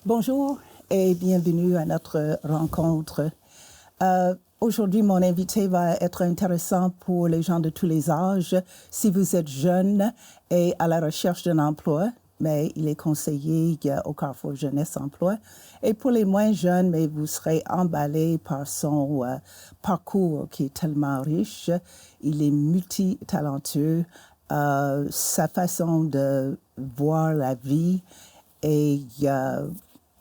Bonjour et bienvenue à notre rencontre. Aujourd'hui, mon invité va être intéressant pour les gens de tous les âges. Si vous êtes jeune et à la recherche d'un emploi, mais il est conseillé au Carrefour Jeunesse Emploi. Et pour les moins jeunes, mais vous serez emballé par son parcours qui est tellement riche. Il est multitalentueux. Sa façon de voir la vie et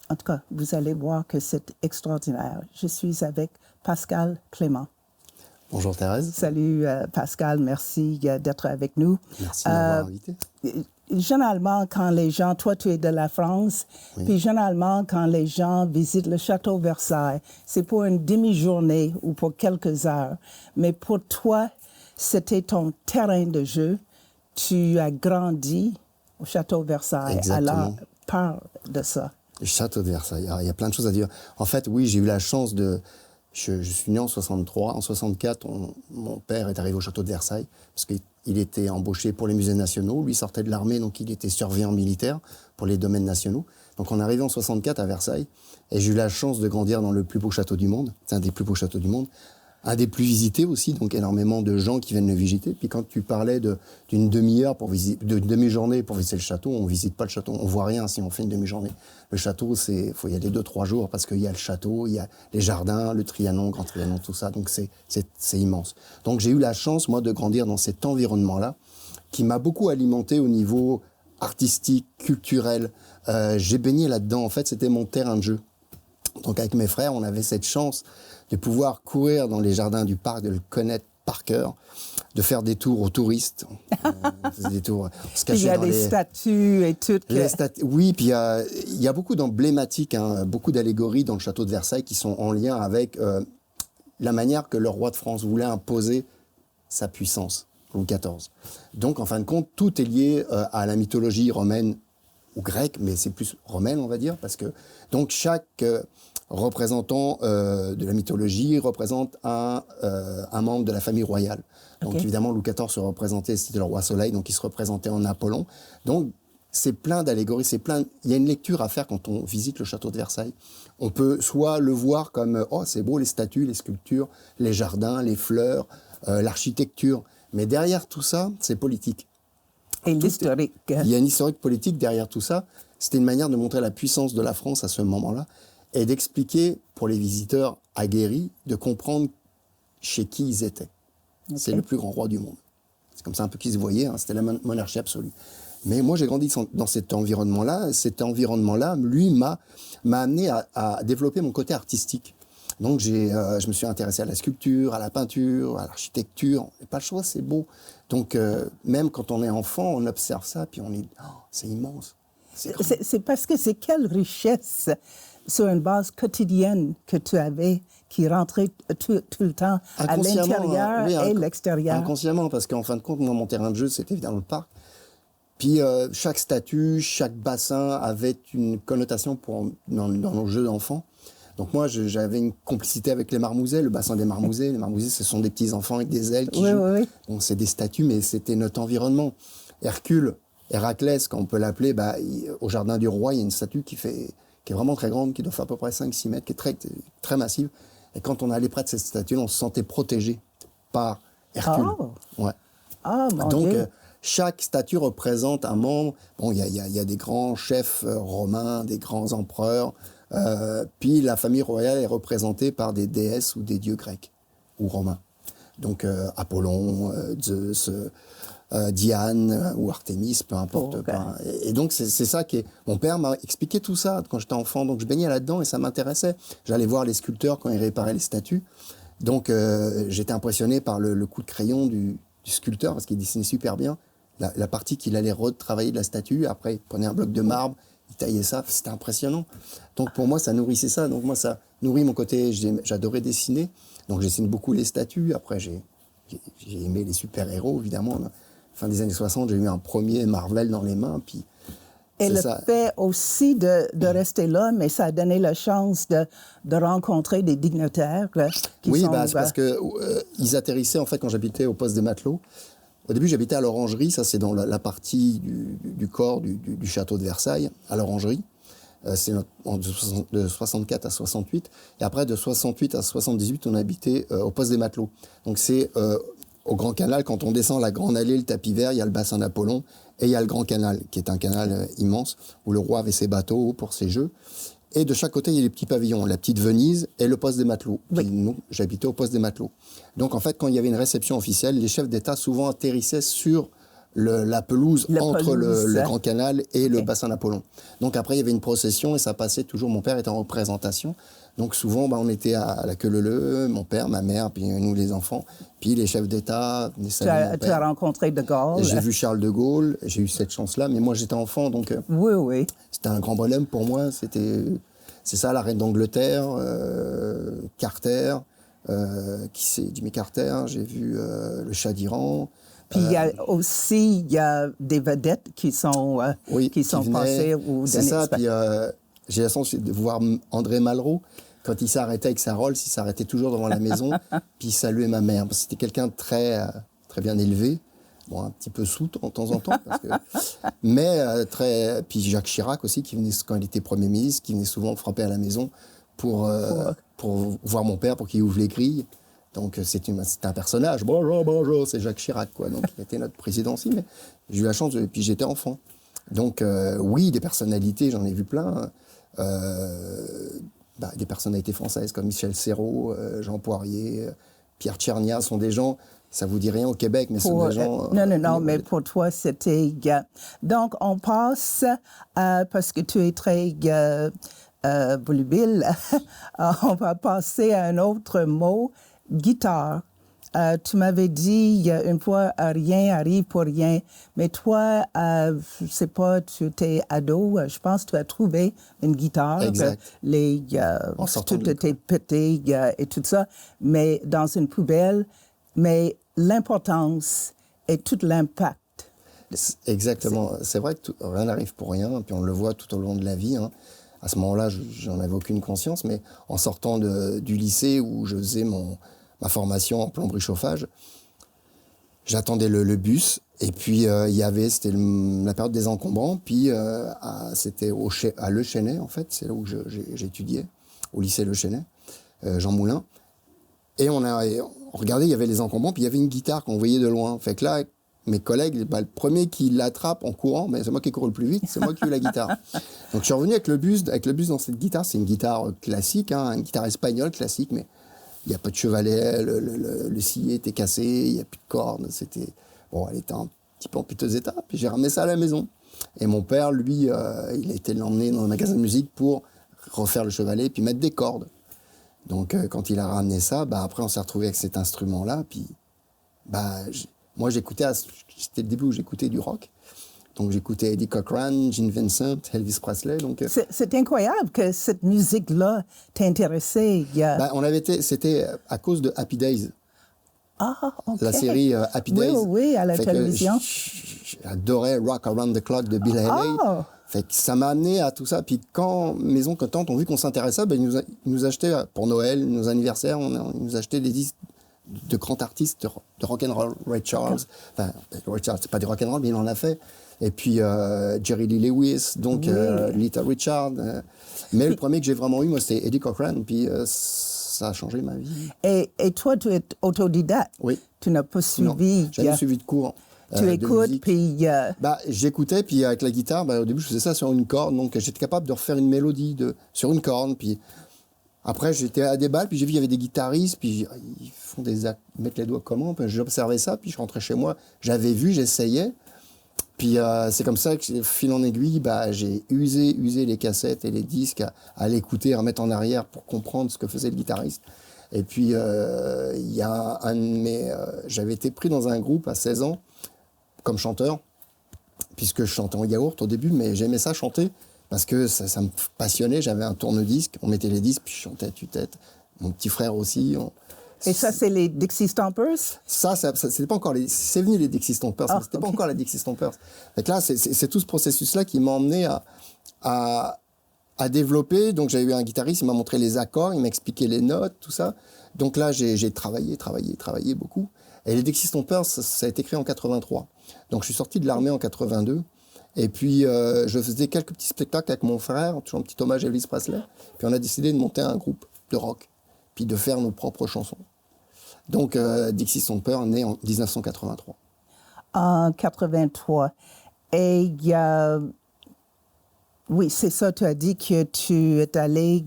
en tout cas, vous allez voir que c'est extraordinaire. Je suis avec Pascal Clément. Bonjour Thérèse. Salut Pascal, merci d'être avec nous. Merci de m'avoir invité. Généralement, quand les gens, toi tu es de la France, oui. Puis généralement quand les gens visitent le château Versailles, c'est pour une demi-journée ou pour quelques heures. Mais pour toi, c'était ton terrain de jeu. Tu as grandi au château Versailles. Exactement. Alors, parle de ça. Le château de Versailles. Alors, il y a plein de choses à dire. En fait, oui, j'ai eu la chance de... Je suis né en 63. En 64, mon père est arrivé au château de Versailles parce qu'il était embauché pour les musées nationaux. Lui sortait de l'armée, donc il était surveillant militaire pour les domaines nationaux. Donc on est arrivé en 64 à Versailles et j'ai eu la chance de grandir dans le plus beau château du monde. C'est un des plus beaux châteaux du monde. Un des plus visités aussi, donc énormément de gens qui viennent le visiter. Puis quand tu parlais d'une demi-heure d'une demi-journée pour visiter le château, on visite pas le château, on voit rien si on fait une demi-journée. Le château, faut y aller 2-3 jours parce qu'il y a le château, il y a les jardins, le Trianon, Grand Trianon, tout ça. Donc c'est immense. Donc j'ai eu la chance, moi, de grandir dans cet environnement-là qui m'a beaucoup alimenté au niveau artistique, culturel. J'ai baigné là-dedans. En fait, c'était mon terrain de jeu. Donc avec mes frères, on avait cette chance de pouvoir courir dans les jardins du parc, de le connaître par cœur, de faire des tours aux touristes. On faisait des tours, on se cachait il y a dans des statues et tout. Oui, puis il y a beaucoup d'emblématiques, beaucoup d'allégories dans le château de Versailles qui sont en lien avec la manière que le roi de France voulait imposer sa puissance, Louis XIV. Donc, en fin de compte, tout est lié à la mythologie romaine ou grecque, mais c'est plus romaine, on va dire, parce que donc chaque représentant de la mythologie représente un membre de la famille royale. Donc évidemment, Louis XIV se représentait, c'était le roi Soleil, donc il se représentait en Apollon. Donc c'est plein d'allégories, il y a une lecture à faire quand on visite le château de Versailles. On peut soit le voir comme, oh c'est beau les statues, les sculptures, les jardins, les fleurs, l'architecture, mais derrière tout ça, c'est politique. Et l'historique. Il y a une historique politique derrière tout ça. C'était une manière de montrer la puissance de la France à ce moment-là et d'expliquer pour les visiteurs aguerris de comprendre chez qui ils étaient. C'est le plus grand roi du monde. C'est comme ça un peu qu'ils se voyaient, c'était la monarchie absolue. Mais moi, j'ai grandi dans cet environnement-là. Cet environnement-là, lui, m'a amené à développer mon côté artistique. Donc, je me suis intéressé à la sculpture, à la peinture, à l'architecture. Et pas le choix, c'est beau. Donc, même quand on est enfant, on observe ça, puis on dit, oh, c'est immense. C'est parce que c'est quelle richesse sur une base quotidienne que tu avais qui rentrait tout le temps à l'intérieur et l'extérieur. Inconsciemment, parce qu'en fin de compte, moi, mon terrain de jeu, c'était évidemment le parc. Puis chaque statue, chaque bassin avait une connotation dans nos jeux d'enfants. Donc moi, j'avais une complicité avec les marmousets, le bassin des marmousets. Les marmousets, ce sont des petits enfants avec des ailes qui jouent. Oui. Donc c'est des statues, mais c'était notre environnement. Hercule, Héraclès, quand on peut l'appeler, au Jardin du Roi, il y a une statue qui est vraiment très grande, qui doit faire à peu près 5-6 mètres, qui est très, très massive. Et quand on allait près de cette statue, on se sentait protégé par Hercule. Oh. Ouais. Oh, mon Donc, Dieu. chaque statue représente un membre. Bon, il y a des grands chefs romains, des grands empereurs. Puis la famille royale est représentée par des déesses ou des dieux grecs ou romains. Donc Apollon, Zeus, Diane ou Artémis, peu importe. Et donc c'est ça qui est... Mon père m'a expliqué tout ça quand j'étais enfant, donc je baignais là-dedans et ça m'intéressait. J'allais voir les sculpteurs quand ils réparaient les statues. Donc j'étais impressionné par le coup de crayon du sculpteur parce qu'il dessinait super bien la partie qu'il allait retravailler de la statue. Après, il prenait un bloc de marbre, il taillait ça, c'était impressionnant. Donc pour moi, ça nourrissait ça. Donc moi, ça nourrit mon côté, j'adorais dessiner. Donc je dessine beaucoup les statues. Après, j'ai aimé les super-héros, évidemment. Fin des années 60, j'ai eu un premier Marvel dans les mains. Puis et le fait aussi de rester là, mais ça a donné la chance de rencontrer des dignitaires qui sont... Oui, c'est parce qu'ils atterrissaient, en fait, quand j'habitais au poste des matelots. Au début, j'habitais à l'Orangerie, ça c'est dans la partie du corps du château de Versailles, à l'Orangerie. C'est de 64 à 68. Et après, de 68 à 78, on habitait au poste des Matelots. Donc c'est au Grand Canal, quand on descend la Grande Allée, le tapis vert, il y a le bassin d'Apollon et il y a le Grand Canal, qui est un canal immense, où le roi avait ses bateaux pour ses jeux. Et de chaque côté, il y a les petits pavillons, la petite Venise et le poste des Matelots. Oui. Nous, j'habitais au poste des Matelots. Donc en fait, quand il y avait une réception officielle, les chefs d'État souvent atterrissaient sur la pelouse entre le Grand Canal et le bassin d'Apollon. Donc après, il y avait une procession et ça passait toujours. Mon père était en représentation. Donc souvent, on était à la queue leu, mon père, ma mère, puis nous les enfants, puis les chefs d'État. Tu as rencontré De Gaulle. J'ai vu Charles de Gaulle, j'ai eu cette chance-là, mais moi j'étais enfant, donc Oui. c'était un grand bonhomme pour moi. C'est ça, la reine d'Angleterre, Carter, Jimmy Carter, j'ai vu le Shah d'Iran. Puis il y a aussi des vedettes qui sont passées ou c'est ça. Puis j'ai la chance de voir André Malraux quand il s'arrêtait avec sa Rolls, il s'arrêtait toujours devant la maison, puis il saluait ma mère. C'était quelqu'un de très bien élevé, bon un petit peu sous de temps en temps, mais très. Puis Jacques Chirac aussi qui venait quand il était Premier ministre, qui venait souvent frapper à la maison pour voir mon père pour qu'il ouvre les grilles. Donc c'est un personnage. Bonjour, c'est Jacques Chirac, quoi. Donc il était notre président aussi, mais j'ai eu la chance. Puis j'étais enfant. Donc oui, des personnalités, j'en ai vu plein. Des personnalités françaises comme Michel Serrault, Jean Poirier, Pierre Tchernia sont des gens. Ça vous dit rien au Québec, mais sont des gens. Non, mais pour toi c'était. Donc on passe parce que tu es très volubile. On va passer à un autre mot. Guitare. Tu m'avais dit une fois, rien arrive pour rien. Mais toi, je ne sais pas, tu étais ado, je pense que tu as trouvé une guitare. Exact. Tout était pété et tout ça, mais dans une poubelle. Mais l'importance et tout l'impact. Exactement. C'est vrai que rien n'arrive pour rien, puis on le voit tout au long de la vie. Hein. À ce moment-là, j'en avais aucune conscience, mais en sortant du lycée où je faisais ma formation en plomberie chauffage, j'attendais le bus, et puis c'était la période des encombrants, puis c'était à Le Chesnay, en fait, c'est là où j'étudiais, au lycée Le Chesnay, Jean Moulin, et on regardait, il y avait les encombrants, puis il y avait une guitare qu'on voyait de loin, fait que là, mes collègues, le premier qui l'attrape en courant, c'est moi qui cours le plus vite, c'est moi qui ai eu la guitare. Donc je suis revenu avec le bus dans cette guitare. C'est une guitare classique, une guitare espagnole classique, mais il n'y a pas de chevalet, le sillet était cassé, il n'y a plus de cordes. Elle était un petit peu en piteux état, puis j'ai ramené ça à la maison. Et mon père, lui, il a été l'emmener dans un magasin de musique pour refaire le chevalet, puis mettre des cordes. Donc quand il a ramené ça, après on s'est retrouvé avec cet instrument-là, puis moi, c'était le début où j'écoutais du rock. Donc, j'écoutais Eddie Cochran, Gene Vincent, Elvis Presley. C'est incroyable que cette musique-là t'intéressait. C'était à cause de Happy Days. Ah, OK. La série Happy Days. Oui, à la télévision. J'adorais Rock Around the Clock de Bill Haley. Oh. Fait que ça m'a amené à tout ça. Puis quand mes oncles et tantes ont vu qu'on s'intéressait, ils nous achetaient, pour Noël, nos anniversaires, ils nous achetaient des disques de grands artistes de rock'n'roll, Ray Charles. Enfin, Ray Charles, c'est pas du rock'n'roll, mais il en a fait. Et puis Jerry Lee Lewis, donc Little Richard. Mais le premier que j'ai vraiment eu, moi, c'était Eddie Cochran. Puis ça a changé ma vie. Et toi, tu es autodidacte. Oui. Tu n'as pas suivi. Non, jamais suivi de cours. Tu écoutes, puis. J'écoutais, puis avec la guitare, au début, je faisais ça sur une corde. Donc j'étais capable de refaire une mélodie sur une corde. Puis. Après, j'étais à des balles, puis j'ai vu qu'il y avait des guitaristes, puis ils font des actes, mettre les doigts comment, puis j'observais ça, puis je rentrais chez moi, j'avais vu, j'essayais, puis c'est comme ça que, fil en aiguille, j'ai usé les cassettes et les disques à l'écouter, à remettre en arrière pour comprendre ce que faisait le guitariste. Et puis, il y a j'avais été pris dans un groupe à 16 ans, comme chanteur, puisque je chantais en yaourt au début, mais j'aimais ça chanter. Parce que ça me passionnait, j'avais un tourne-disque, on mettait les disques, puis je chantais à tue-tête. Mon petit frère aussi. Et ça, c'est les Dixie Stompers? Ça c'était pas encore c'est venu les Dixie Stompers, mais c'était pas encore les Dixie Stompers. Donc là, c'est tout ce processus-là qui m'a emmené à développer. Donc j'avais eu un guitariste, il m'a montré les accords, il m'a expliqué les notes, tout ça. Donc là, j'ai travaillé beaucoup. Et les Dixie Stompers, ça a été créé en 83. Donc je suis sorti de l'armée en 82. Et puis, je faisais quelques petits spectacles avec mon frère, toujours un petit hommage à Elvis Presley. Puis on a décidé de monter un groupe de rock, puis de faire nos propres chansons. Donc, Dixie Stomper est né en 1983. En 83. Et oui, c'est ça, tu as dit que tu es allé,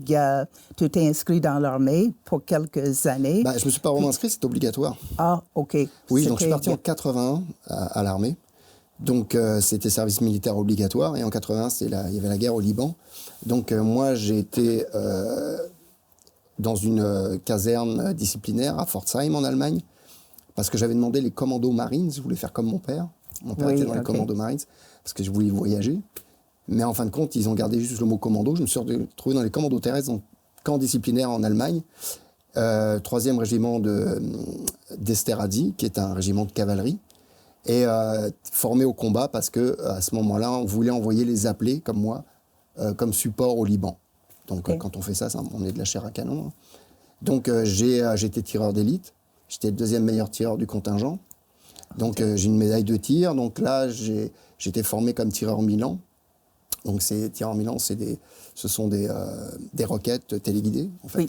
tu t'es inscrit dans l'armée pour quelques années. Je ne me suis pas vraiment inscrit, c'est obligatoire. Ah, OK. Oui, donc je suis parti en 81 à l'armée. Donc c'était service militaire obligatoire. Et en 81, il y avait la guerre au Liban. Donc moi, j'ai été dans une caserne disciplinaire à Pforzheim en Allemagne, parce que j'avais demandé les commandos Marines. Je voulais faire comme mon père. Mon père était dans les commandos Marines, parce que je voulais voyager. Mais en fin de compte, ils ont gardé juste le mot commando. Je me suis retrouvé dans les commandos terrestres, en camp disciplinaire en Allemagne. 3e régiment d'Esterházy, qui est un régiment de cavalerie. Et formé au combat parce qu'à ce moment-là, on voulait envoyer les appelés, comme moi, comme support au Liban. Donc quand on fait ça, on est de la chair à canon. Donc j'ai été tireur d'élite. J'étais le 2e meilleur tireur du contingent. Donc j'ai une médaille de tir. Donc là, j'ai été formé comme tireur Milan. Donc ces tireurs Milan, ce sont des roquettes téléguidées, en fait,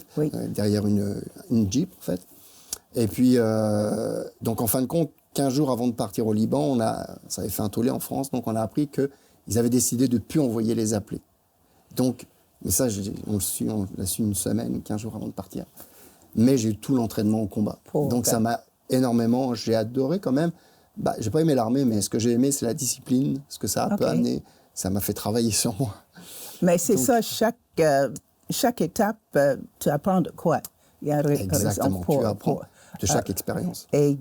derrière une Jeep, en fait. Et puis, donc en fin de compte, 15 jours avant de partir au Liban, ça avait fait un tollé en France, donc on a appris qu'ils avaient décidé de ne plus envoyer les appelés. Donc, mais ça, on l'a su une semaine, 15 jours avant de partir. Mais j'ai eu tout l'entraînement au combat. Donc ça m'a énormément, j'ai adoré quand même. J'ai pas aimé l'armée, mais ce que j'ai aimé, c'est la discipline, ce que ça a peu amené. Ça m'a fait travailler sur moi. Mais c'est ça, chaque étape, tu apprends de quoi? Il y a exactement, tu apprends de chaque expérience. Et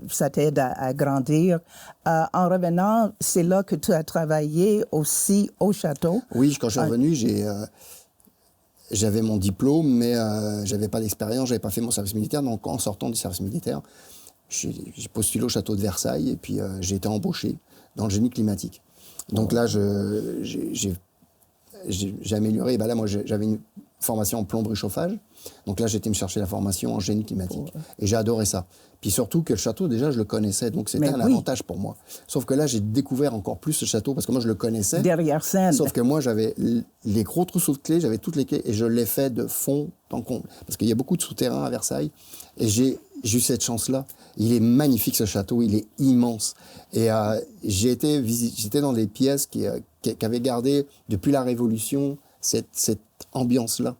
ça t'aide à grandir. En revenant, c'est là que tu as travaillé aussi au château? Oui, quand je suis revenu, j'avais mon diplôme, mais je n'avais pas d'expérience, je n'avais pas fait mon service militaire. Donc en sortant du service militaire, j'ai postulé au château de Versailles et puis j'ai été embauché dans le génie climatique. Donc là, j'ai amélioré. Là, moi, j'avais une formation en plomberie chauffage. Donc là, j'ai été me chercher la formation en génie climatique. Et j'ai adoré ça. Puis surtout que le château, déjà, je le connaissais. Donc c'était un avantage pour moi. Sauf que là, j'ai découvert encore plus ce château parce que moi, je le connaissais. Derrière scène. Sauf que moi, j'avais les gros trousseaux de clés, j'avais toutes les clés et je l'ai fait de fond en comble. Parce qu'il y a beaucoup de souterrains à Versailles. Et j'ai eu cette chance-là. Il est magnifique, ce château. Il est immense. Et j'étais dans des pièces qui avaient gardé, depuis la Révolution, cette ambiance-là.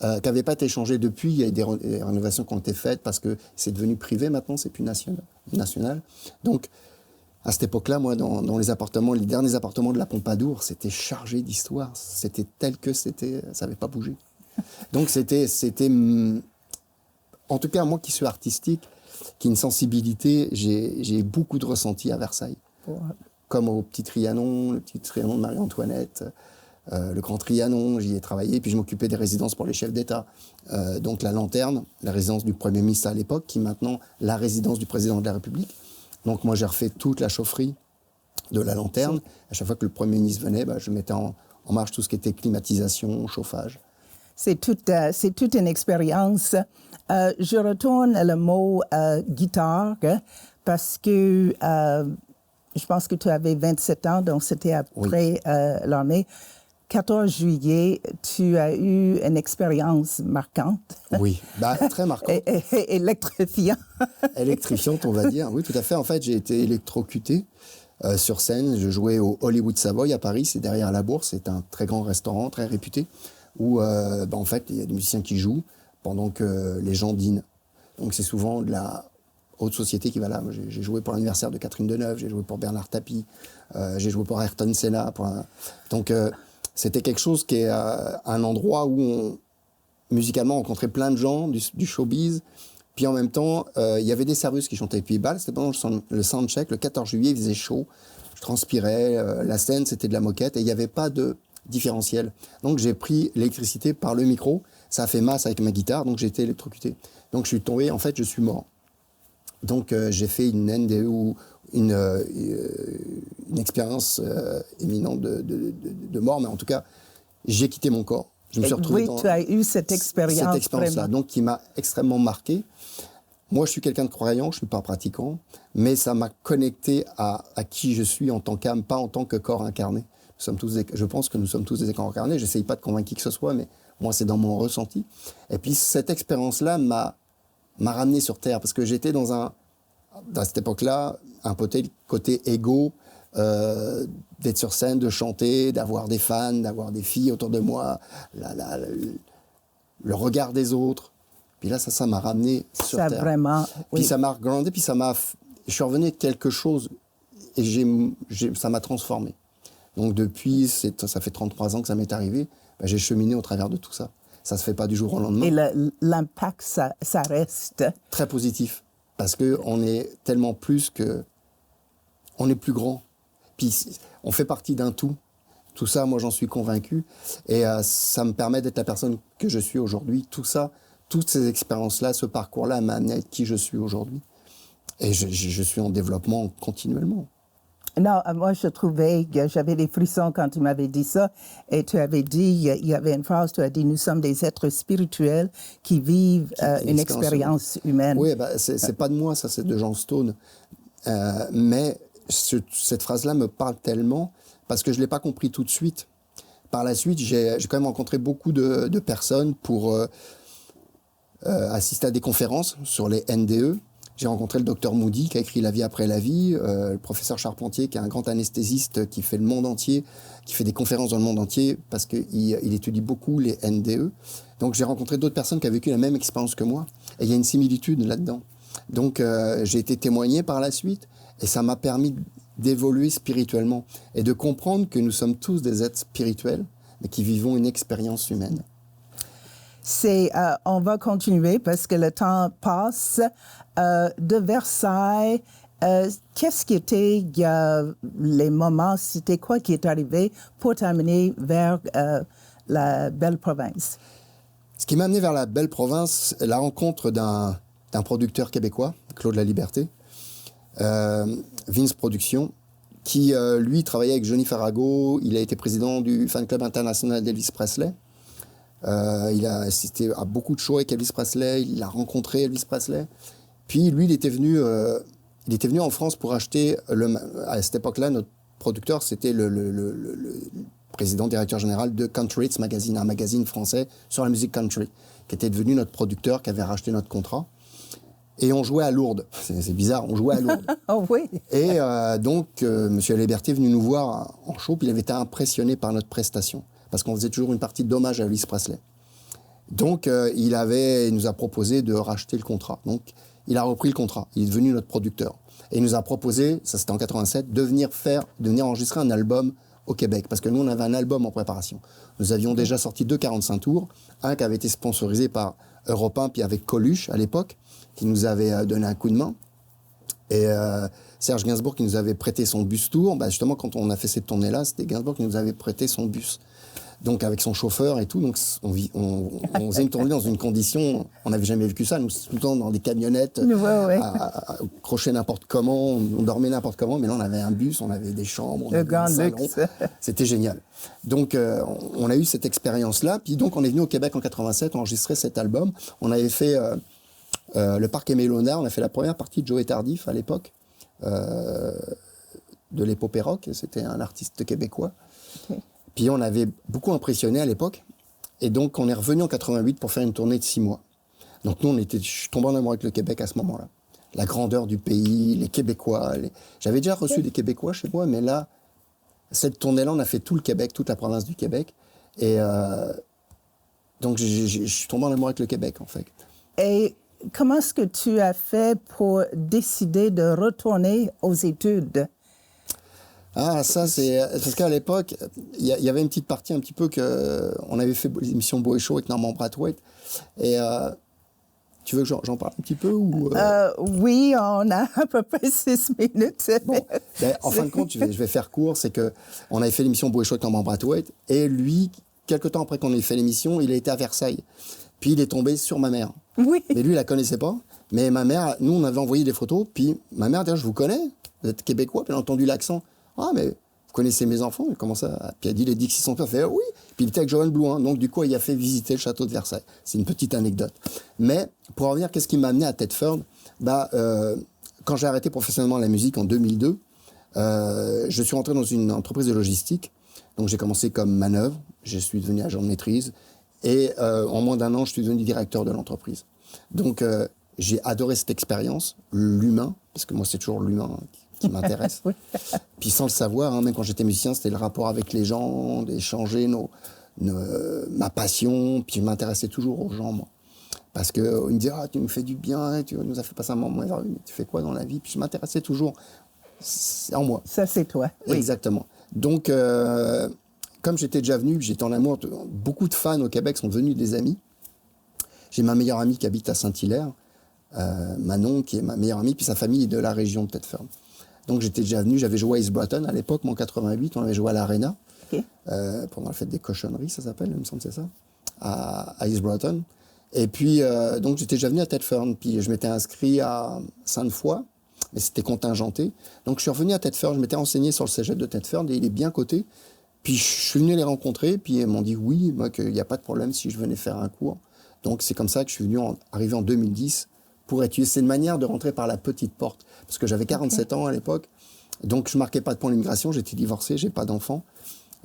Qui n'avait pas été changée depuis. Il y a des rénovations qui ont été faites parce que c'est devenu privé maintenant, c'est plus national. Donc, à cette époque-là, moi, dans les appartements, les derniers appartements de la Pompadour, c'était chargé d'histoire. C'était tel que c'était, ça n'avait pas bougé. Donc, c'était, en tout cas, moi qui suis artistique, qui a une sensibilité, j'ai beaucoup de ressentis à Versailles. Comme au Petit Trianon, le Petit Trianon de Marie-Antoinette, le Grand Trianon, j'y ai travaillé. Puis je m'occupais des résidences pour les chefs d'État. Donc la Lanterne, la résidence du Premier ministre à l'époque, qui est maintenant la résidence du Président de la République. Donc moi, j'ai refait toute la chaufferie de la Lanterne. À chaque fois que le Premier ministre venait, je mettais en marche tout ce qui était climatisation, chauffage. C'est toute une expérience. Je retourne le mot guitare parce que je pense que tu avais 27 ans, donc c'était après l'armée. 14 juillet, tu as eu une expérience marquante. Oui, très marquante. Électrifiante. Électrifiante, on va dire. Oui, tout à fait. En fait, j'ai été électrocuté sur scène. Je jouais au Hollywood Savoy à Paris, c'est derrière la Bourse. C'est un très grand restaurant, très réputé, où en fait, il y a des musiciens qui jouent pendant que les gens dînent. Donc c'est souvent de la haute société qui va là. J'ai joué pour l'anniversaire de Catherine Deneuve, j'ai joué pour Bernard Tapie, j'ai joué pour Ayrton Senna. Donc c'était quelque chose qui est un endroit où musicalement on rencontrait plein de gens du showbiz. Puis en même temps, il y avait des serveuses qui chantaient. Puis c'était pendant le soundcheck, le 14 juillet, il faisait chaud. Je transpirais, la scène c'était de la moquette et il n'y avait pas de différentiel. Donc j'ai pris l'électricité par le micro, ça a fait masse avec ma guitare, donc j'ai été électrocuté. Donc je suis tombé, en fait je suis mort. Donc j'ai fait une NDE ou une expérience éminente de mort, mais en tout cas j'ai quitté mon corps. Je me suis retrouvé tu as eu cette expérience. Cette expérience-là, donc qui m'a extrêmement marqué. moi, je suis quelqu'un de croyant, je ne suis pas pratiquant, mais ça m'a connecté à qui je suis en tant qu'âme, pas en tant que corps incarné. Je pense que nous sommes tous des corps incarnés. Je n'essaye pas de convaincre qui que ce soit, mais moi, c'est dans mon ressenti. Et puis, cette expérience-là m'a ramené sur Terre, parce que j'étais à cette époque-là, un côté égo, d'être sur scène, de chanter, d'avoir des fans, d'avoir des filles autour de moi, le regard des autres. Puis là, ça m'a ramené sur Terre. Vraiment, oui. Puis ça m'a regrandé, puis je suis revenu avec quelque chose et ça m'a transformé. Donc depuis, ça fait 33 ans que ça m'est arrivé, j'ai cheminé au travers de tout ça. Ça ne se fait pas du jour au lendemain. Et l'impact, ça reste. Très positif, parce qu'on est tellement plus que... On est plus grand. Puis on fait partie d'un tout. Tout ça, moi, j'en suis convaincu. Et ça me permet d'être la personne que je suis aujourd'hui. Tout ça, toutes ces expériences-là, ce parcours-là m'a amené à être qui je suis aujourd'hui. Et je suis en développement continuellement. Non, moi, je trouvais que j'avais des frissons quand tu m'avais dit ça. Et tu avais dit, il y avait une phrase, tu as dit, nous sommes des êtres spirituels qui vivent une expérience humaine. Oui, c'est pas de moi, ça, c'est de Jean Stone. Mais cette phrase-là me parle tellement parce que je ne l'ai pas compris tout de suite. Par la suite, j'ai quand même rencontré beaucoup de personnes pour assister à des conférences sur les NDE. J'ai rencontré le docteur Moody qui a écrit La vie après la vie, le professeur Charpentier qui est un grand anesthésiste qui fait le monde entier, qui fait des conférences dans le monde entier parce qu'il étudie beaucoup les NDE. Donc j'ai rencontré d'autres personnes qui ont vécu la même expérience que moi et il y a une similitude là-dedans. Donc j'ai été témoigné par la suite et ça m'a permis d'évoluer spirituellement et de comprendre que nous sommes tous des êtres spirituels mais qui vivons une expérience humaine. On va continuer parce que le temps passe. De Versailles, qu'est-ce qui était les moments, c'était quoi qui est arrivé pour t'amener vers la belle province? Ce qui m'a amené vers la belle province, la rencontre d'un producteur québécois, Claude Laliberté, Vince Productions, qui, lui, travaillait avec Johnny Farago. Il a été président du fan club international d'Elvis Presley. Il a assisté à beaucoup de shows avec Elvis Presley. Il a rencontré Elvis Presley. Puis, lui, il était venu en France pour acheter... à cette époque-là, notre producteur, c'était le président directeur général de Country Hits Magazine, un magazine français sur la musique country, qui était devenu notre producteur, qui avait racheté notre contrat. Et on jouait à Lourdes. C'est bizarre, on jouait à Lourdes. Oh oui. Et donc, M. Laliberté est venu nous voir en show, puis il avait été impressionné par notre prestation, parce qu'on faisait toujours une partie d'hommage à Elvis Presley. Donc, il nous a proposé de racheter le contrat. Donc, il a repris le contrat. Il est devenu notre producteur. Et il nous a proposé, ça c'était en 87, de venir enregistrer un album au Québec. Parce que nous, on avait un album en préparation. Nous avions déjà sorti 2 45 tours. Un qui avait été sponsorisé par Europe 1, puis avec Coluche à l'époque, qui nous avait donné un coup de main. Et Serge Gainsbourg qui nous avait prêté son bus tour. Justement, quand on a fait cette tournée-là, c'était Gainsbourg qui nous avait prêté son bus. Donc avec son chauffeur et tout, donc on faisait une tournée dans une condition, on n'avait jamais vécu ça, nous tout le temps dans des camionnettes, à crocher n'importe comment, on dormait n'importe comment, mais là on avait un bus, on avait des chambres, on avait un salon, c'était génial. Donc on a eu cette expérience-là, puis donc on est venu au Québec en 87 enregistrer cet album. On avait fait le Parc Aimé-Léonard, on a fait la première partie de Joey Tardif à l'époque, de l'épopée rock, c'était un artiste québécois. Okay. Puis on avait beaucoup impressionné à l'époque. Et donc, on est revenu en 88 pour faire une tournée de 6 mois. Donc nous, je suis tombé en amour avec le Québec à ce moment-là. La grandeur du pays, les Québécois. J'avais déjà reçu des Québécois chez moi, mais là, cette tournée-là, on a fait tout le Québec, toute la province du Québec. Et donc, je suis tombé en amour avec le Québec, en fait. Et comment est-ce que tu as fait pour décider de retourner aux études? Ah, ça, c'est... Parce qu'à l'époque, il y avait une petite partie un petit peu que... On avait fait l'émission Beau et Chaud avec Norman Brathwaite. Et tu veux que j'en parle un petit peu ou Oui, on a à peu près 6 minutes. Bon, en fin de compte, je vais faire court. C'est qu'on avait fait l'émission Beau et Chaud avec Norman Brathwaite. Et lui, quelque temps après qu'on ait fait l'émission, il a été à Versailles. Puis il est tombé sur ma mère. Oui. Mais lui, il la connaissait pas. Mais ma mère, nous, on avait envoyé des photos. Puis ma mère dit, je vous connais, vous êtes québécois. Puis elle a entendu l'accent. Ah, mais vous connaissez mes enfants? Il commence puis il a dit, les Dixie sont pères. Il fait, oui. Puis il était avec Joanne Blouin. Donc, du coup, il a fait visiter le château de Versailles. C'est une petite anecdote. Mais, pour en revenir, qu'est-ce qui m'a amené à Thetford? Quand j'ai arrêté professionnellement la musique en 2002, je suis rentré dans une entreprise de logistique. Donc, j'ai commencé comme manœuvre. Je suis devenu agent de maîtrise. Et en moins d'un an, je suis devenu directeur de l'entreprise. Donc, j'ai adoré cette expérience, l'humain, parce que moi, c'est toujours l'humain qui m'intéresse. Oui. Puis sans le savoir, hein, même quand j'étais musicien, c'était le rapport avec les gens, d'échanger ma passion. Puis je m'intéressais toujours aux gens, moi. Parce qu'ils me disaient, tu nous fais du bien, tu nous as fait passer un moment. Tu fais quoi dans la vie? Puis je m'intéressais toujours. C'est en moi. Ça, c'est toi. Oui. Exactement. Donc, comme j'étais déjà venu, j'étais en amour, beaucoup de fans au Québec sont devenus des amis. J'ai ma meilleure amie qui habite à Saint-Hilaire, Manon, qui est ma meilleure amie, puis sa famille est de la région de Thetford. Donc j'étais déjà venu, j'avais joué à East Broughton à l'époque, mais en 88, on avait joué à l'Arena, pendant la fête des cochonneries, ça s'appelle, il me semble que c'est ça, à East Broughton. Et puis, donc j'étais déjà venu à Thetford, puis je m'étais inscrit à Sainte-Foy, mais c'était contingenté. Donc je suis revenu à Thetford, je m'étais renseigné sur le cégep de Thetford, et il est bien coté. Puis je suis venu les rencontrer, puis ils m'ont dit oui, moi, qu'il n'y a pas de problème si je venais faire un cours. Donc c'est comme ça que je suis venu arrivé en 2010 pour étudier. C'est une manière de rentrer par la petite porte. Parce que j'avais 47 ans à l'époque. Donc je ne marquais pas de point d'immigration. J'étais divorcé, je n'ai pas d'enfant.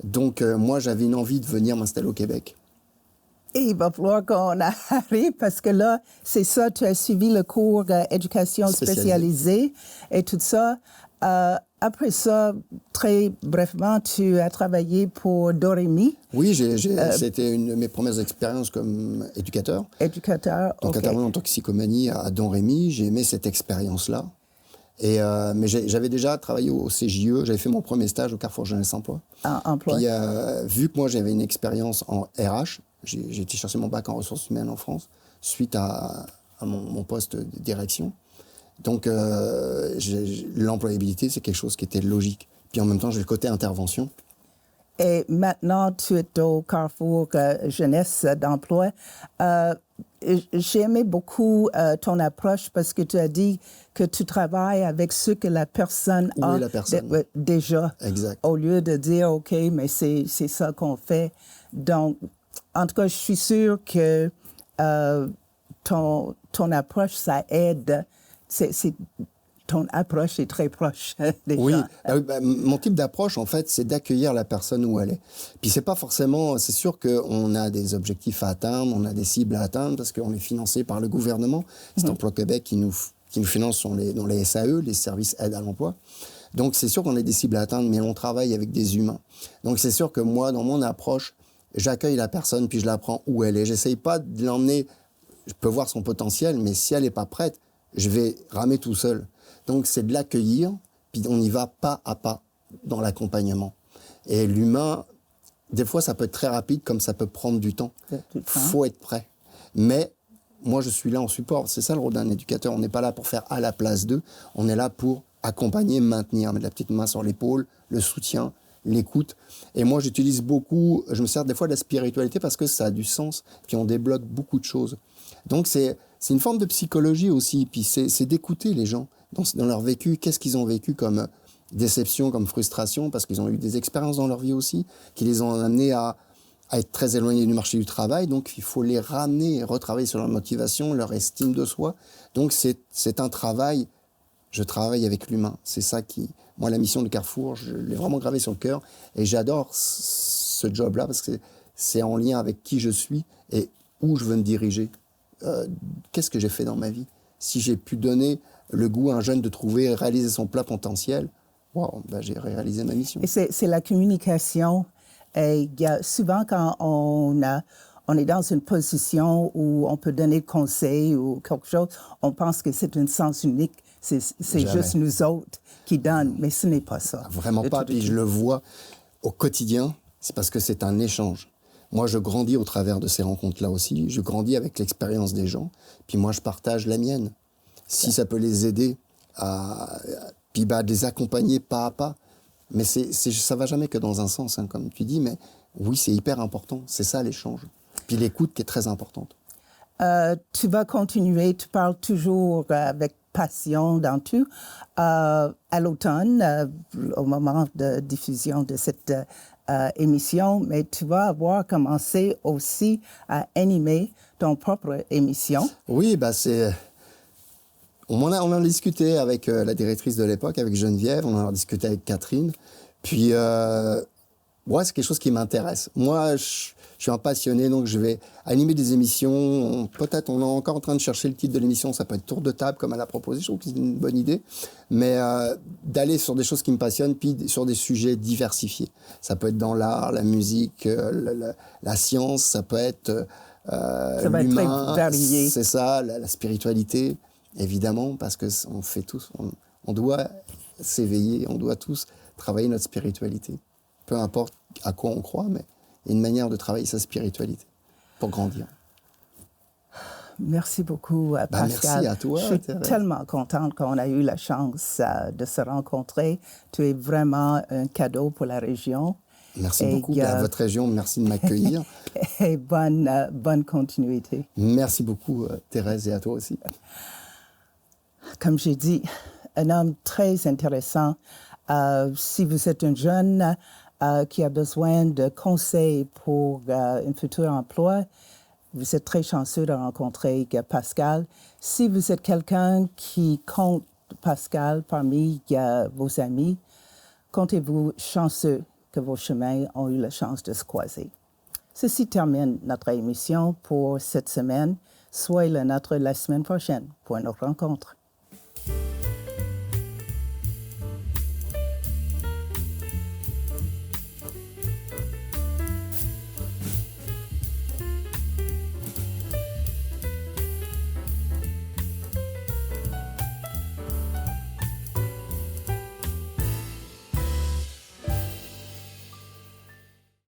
Donc moi, j'avais une envie de venir m'installer au Québec. Et il va falloir qu'on arrive parce que là, c'est ça, tu as suivi le cours d'éducation spécialisée et tout ça. Après ça, très brièvement, tu as travaillé pour Dorémy. Oui, c'était une de mes premières expériences comme éducateur. Éducateur, donc, intervenant en toxicomanie à Don Rémy, j'ai aimé cette expérience-là. Mais j'avais déjà travaillé au CJE, j'avais fait mon premier stage au Carrefour Jeunesse Emploi. Emploi. Puis, vu que moi j'avais une expérience en RH, j'ai été chercher mon bac en ressources humaines en France, suite à mon poste de direction. Donc, l'employabilité, c'est quelque chose qui était logique. Puis en même temps, j'ai le côté intervention. Et maintenant, tu es au Carrefour Jeunesse d'Emploi. J'ai aimé beaucoup ton approche parce que tu as dit que tu travailles avec ce que la personne a déjà. Exact. Au lieu de dire, OK, mais c'est ça qu'on fait. Donc, en tout cas, je suis sûre que ton approche, ça aide. Ton approche est très proche des gens. Mon type d'approche, en fait, c'est d'accueillir la personne où elle est. Puis c'est pas forcément... C'est sûr qu'on a des objectifs à atteindre, on a des cibles à atteindre, parce qu'on est financé par le gouvernement. C'est Emploi Québec qui nous finance dans les SAE, les services aide à l'emploi. Donc c'est sûr qu'on a des cibles à atteindre, mais on travaille avec des humains. Donc c'est sûr que moi, dans mon approche, j'accueille la personne, puis je la prends où elle est. J'essaye pas de l'emmener... Je peux voir son potentiel, mais si elle n'est pas prête, je vais ramer tout seul. Donc, c'est de l'accueillir, puis on y va pas à pas dans l'accompagnement. Et l'humain, des fois, ça peut être très rapide, comme ça peut prendre du temps. Il faut être prêt. Mais moi, je suis là en support. C'est ça le rôle d'un éducateur. On n'est pas là pour faire à la place d'eux. On est là pour accompagner, maintenir, mettre la petite main sur l'épaule, le soutien, l'écoute. Et moi, j'utilise beaucoup, je me sers des fois de la spiritualité parce que ça a du sens, puis on débloque beaucoup de choses. Donc, c'est une forme de psychologie aussi, puis c'est d'écouter les gens dans leur vécu, qu'est-ce qu'ils ont vécu comme déception, comme frustration, parce qu'ils ont eu des expériences dans leur vie aussi, qui les ont amenés à être très éloignés du marché du travail. Donc, il faut les ramener et retravailler sur leur motivation, leur estime de soi. Donc, c'est un travail, je travaille avec l'humain. C'est ça qui... Moi, la mission de Carrefour, je l'ai vraiment gravée sur le cœur, et j'adore ce job-là, parce que c'est en lien avec qui je suis et où je veux me diriger. Qu'est-ce que j'ai fait dans ma vie? Si j'ai pu donner le goût à un jeune de trouver et réaliser son plein potentiel, j'ai réalisé ma mission. Et c'est la communication. Et souvent, quand on est dans une position où on peut donner conseil ou quelque chose, on pense que c'est un sens unique. C'est juste nous autres qui donnent, mais ce n'est pas ça. Vraiment pas. Puis je le vois au quotidien, c'est parce que c'est un échange. Moi, je grandis au travers de ces rencontres-là aussi. Je grandis avec l'expérience des gens. Puis moi, je partage la mienne. Si ça peut les aider à les accompagner pas à pas. Mais ça va jamais que dans un sens, hein, comme tu dis. Mais oui, c'est hyper important. C'est ça, l'échange. Puis l'écoute qui est très importante. Tu vas continuer. Tu parles toujours avec passion dans tout. À l'automne, au moment de diffusion de cette émission, mais tu vas avoir commencé aussi à animer ton propre émission. Oui, on en a discuté avec la directrice de l'époque, avec Geneviève, on en a discuté avec Catherine. Puis, c'est quelque chose qui m'intéresse. Moi, je suis un passionné, donc je vais animer des émissions. Peut-être, on est encore en train de chercher le titre de l'émission. Ça peut être Tour de table, comme elle a proposé. Je trouve que c'est une bonne idée. Mais d'aller sur des choses qui me passionnent, puis sur des sujets diversifiés. Ça peut être dans l'art, la musique, la science. Ça peut être ça va être l'humain. très varié. C'est ça, la spiritualité, évidemment, parce qu'on fait tous... On doit s'éveiller, on doit tous travailler notre spiritualité. Peu importe à quoi on croit, mais il y a une manière de travailler sa spiritualité pour grandir. Merci beaucoup, Pascal. Merci à toi, Je suis Thérèse. tellement contente qu'on a eu la chance de se rencontrer. Tu es vraiment un cadeau pour la région. Merci beaucoup. À votre région, merci de m'accueillir. Et bonne continuité. Merci beaucoup, Thérèse, et à toi aussi. Comme j'ai dit, un homme très intéressant. Si vous êtes un jeune qui a besoin de conseils pour un futur emploi, vous êtes très chanceux de rencontrer Pascal. Si vous êtes quelqu'un qui compte Pascal parmi vos amis, comptez-vous chanceux que vos chemins ont eu la chance de se croiser. Ceci termine notre émission pour cette semaine. Soyez le nôtre la semaine prochaine pour une autre rencontre.